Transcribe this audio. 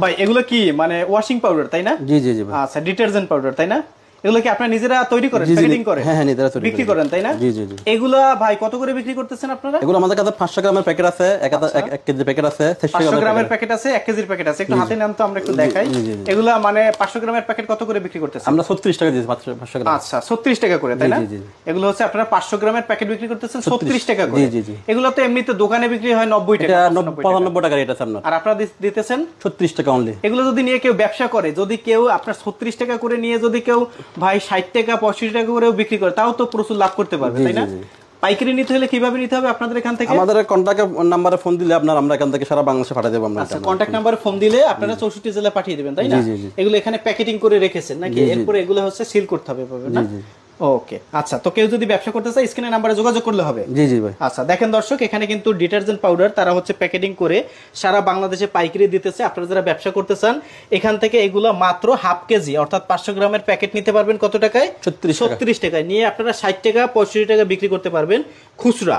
ভাই এগুলো কি মানে ওয়াশিং পাউডার তাই না? জি জি জি ভাই। আচ্ছা ডিটারজেন্ট পাউডার তাই না? এগুলো কি আপনারা নিজেরা তৈরি করেন, প্যাকেটিং করেন? হ্যাঁ হ্যাঁ নিজেরা তৈরি বিক্রি করেন তাই না? জি জি জি। এগুলা ভাই কত করে বিক্রি করতেছেন আপনারা? এগুলো আমাদের কাছে 500 গ্রামের প্যাকেট আছে, 1 কেজি প্যাকেট আছে, 500 গ্রামের প্যাকেট আছে, 1 কেজির প্যাকেট আছে। একটু হাতে নাম তো আমরা একটু দেখাই। এগুলা মানে 500 গ্রামের প্যাকেট কত করে বিক্রি করতেছেন? আমরা 36 টাকা দিয়েছি মাত্র 500 গ্রাম। আচ্ছা 36 টাকা করে তাই না? জি জি। এগুলো হচ্ছে আপনারা 500 গ্রামের প্যাকেট বিক্রি করতেছেন 36 টাকা করে। জি জি জি। এগুলো তো এমনিতে দোকানে বিক্রি হয় 90 টাকা, এটা 95 টাকা রেট আছে আপনার। আর আপনারা দিতেছেন 36 টাকা অনলি। এগুলো যদি নিয়ে কেউ ব্যবসা করে, যদি কেউ আপনার 36 টাকা করে নিয়ে যদি কেউ ভাই 60 টাকা 65 টাকা করেও বিক্রি করে, তাও তো প্রচুর লাভ করতে পারবে তাই না? পাইকারি নিতে হলে কিভাবে নিতে হবে আপনাদের এখান থেকে? আমাদের কন্টাক্ট নাম্বারে ফোন দিলে আমরা এখান থেকে সারা বাংলাদেশে পাঠিয়ে দেব আমরা। আচ্ছা কন্টাক্ট নাম্বারে ফোন দিলে আপনারা 64 জেলায় পাঠিয়ে দিবেন তাই না? এগুলো এখানে প্যাকেটিং করে রেখেছেন নাকি? এরপর এগুলো হচ্ছে সিল করতে হবে না? ওকে আচ্ছা, তো কেউ যদি ব্যবসা করতে চায় স্ক্রিনে নাম্বারে যোগাযোগ করলে হবে। জি জি ভাই। আচ্ছা দেখেন দর্শক, এখানে কিন্তু ডিটারজেন্ট পাউডার তারা হচ্ছে প্যাকেটিং করে সারা বাংলাদেশে পাইকারি দিতেছে। আপনারা যারা ব্যবসা করতে চান এখান থেকে এগুলো মাত্র হাফ কেজি অর্থাৎ 500 গ্রামের প্যাকেট নিতে পারবেন কত টাকায়? 36 টাকায়। নিয়ে আপনারা 60 টাকা 65 টাকা বিক্রি করতে পারবেন খুচরা।